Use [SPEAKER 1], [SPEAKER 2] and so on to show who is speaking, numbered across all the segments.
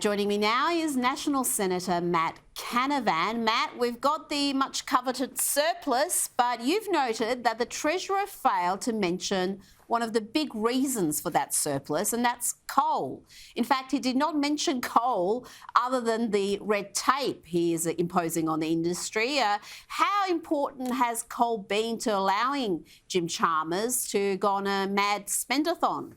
[SPEAKER 1] Joining me now is Nationals Senator Matt Canavan. Matt, we've got the much coveted surplus, but you've noted that the Treasurer failed to mention one of the big reasons for that surplus, and that's coal. In fact, he did not mention coal other than the red tape he is imposing on the industry. How important has coal been to allowing Jim Chalmers to go on a mad spendathon?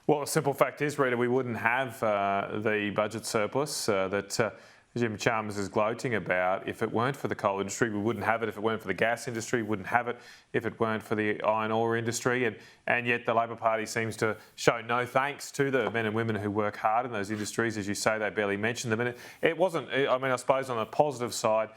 [SPEAKER 2] Well, the simple fact is, Rita, we wouldn't have the budget surplus that Jim Chalmers is gloating about if it weren't for the coal industry. We wouldn't have it if it weren't for the gas industry. We wouldn't have it if it weren't for the iron ore industry. And yet the Labor Party seems to show no thanks to the men and women who work hard in those industries. As you say, they barely mention them. And it wasn't, I mean, I suppose on the positive side,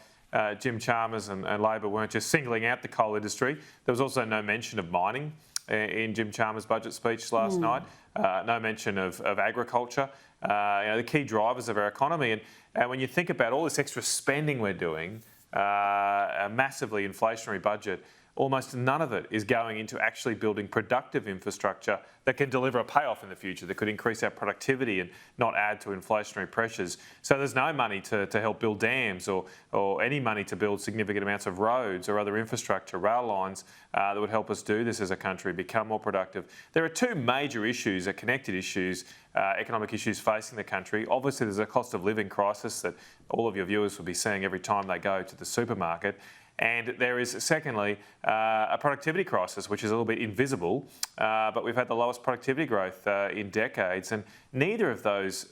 [SPEAKER 2] Jim Chalmers and Labor weren't just singling out the coal industry. There was also no mention of mining in Jim Chalmers' budget speech last night. No mention of agriculture, the key drivers of our economy. And when you think about all this extra spending we're doing, a massively inflationary budget, almost none of it is going into actually building productive infrastructure that can deliver a payoff in the future, that could increase our productivity and not add to inflationary pressures. So there's no money to help build dams or any money to build significant amounts of roads or other infrastructure, rail lines that would help us do this as a country, become more productive. There are two major issues, connected issues, economic issues facing the country. Obviously, there's a cost of living crisis that all of your viewers will be seeing every time they go to the supermarket. And there is, secondly, a productivity crisis, which is a little bit invisible, but we've had the lowest productivity growth in decades, and neither of those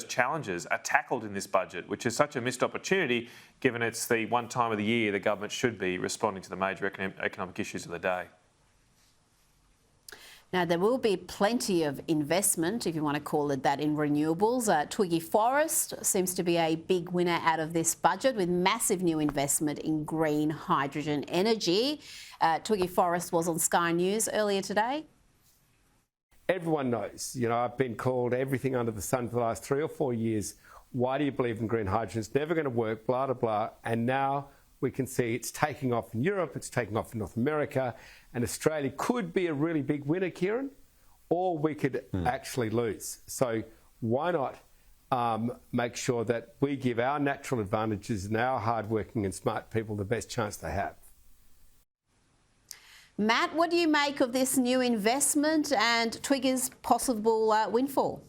[SPEAKER 2] challenges are tackled in this budget, which is such a missed opportunity, given it's the one time of the year the government should be responding to the major economic issues of the day.
[SPEAKER 1] Now, there will be plenty of investment, if you want to call it that, in renewables. Twiggy Forrest seems to be a big winner out of this budget, with massive new investment in green hydrogen energy. Twiggy Forrest was on Sky News earlier today.
[SPEAKER 3] Everyone knows, I've been called everything under the sun for the last 3 or 4 years. Why do you believe in green hydrogen? It's never going to work, blah, blah, blah. And now we can see it's taking off in Europe, it's taking off in North America, and Australia could be a really big winner, Kieran, or we could actually lose. So why not make sure that we give our natural advantages and our hardworking and smart people the best chance they have?
[SPEAKER 1] Matt, what do you make of this new investment and Twiggy's possible windfall?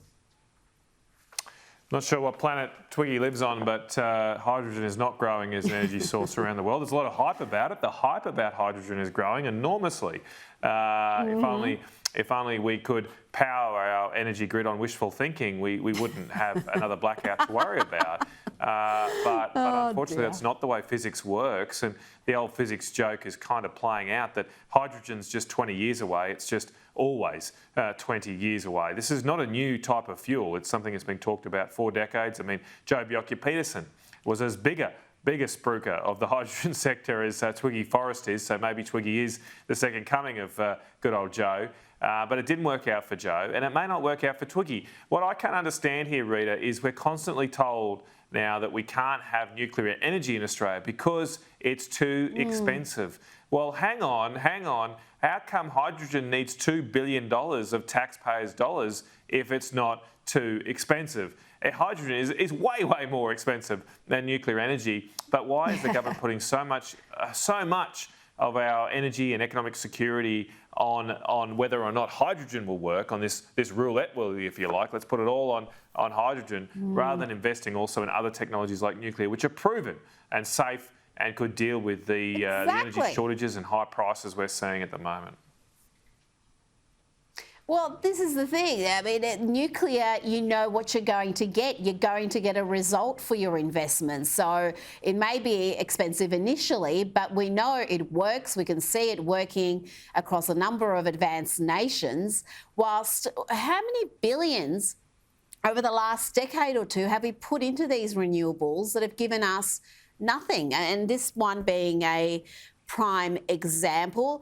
[SPEAKER 2] Not sure what planet Twiggy lives on, but hydrogen is not growing as an energy source around the world. There's a lot of hype about it. The hype about hydrogen is growing enormously. If only we could power our energy grid on wishful thinking, we wouldn't have another blackout to worry about. But unfortunately, that's not the way physics works. And the old physics joke is kind of playing out that hydrogen's just 20 years away. It's just always 20 years away. This is not a new type of fuel. It's something that's been talked about for decades. I mean, Joe Bjelke-Petersen was as bigger spruiker of the hydrogen sector as Twiggy Forrest is, so maybe Twiggy is the second coming of good old Joe. But it didn't work out for Joe, and it may not work out for Twiggy. What I can't understand here, Rita, is we're constantly told now that we can't have nuclear energy in Australia because it's too expensive. Well, hang on. How come hydrogen needs $2 billion of taxpayers' dollars if it's not too expensive? Hydrogen is way, way more expensive than nuclear energy. But why is the government putting so much of our energy and economic security on whether or not hydrogen will work, on this roulette wheel, if you like? Let's put it all on hydrogen, rather than investing also in other technologies like nuclear, which are proven and safe and could deal with the energy shortages and high prices we're seeing at the moment.
[SPEAKER 1] Well, this is the thing. I mean, nuclear, you know what you're going to get. You're going to get a result for your investment. So it may be expensive initially, but we know it works. We can see it working across a number of advanced nations. Whilst how many billions over the last decade or two have we put into these renewables that have given us nothing? And this one being a prime example.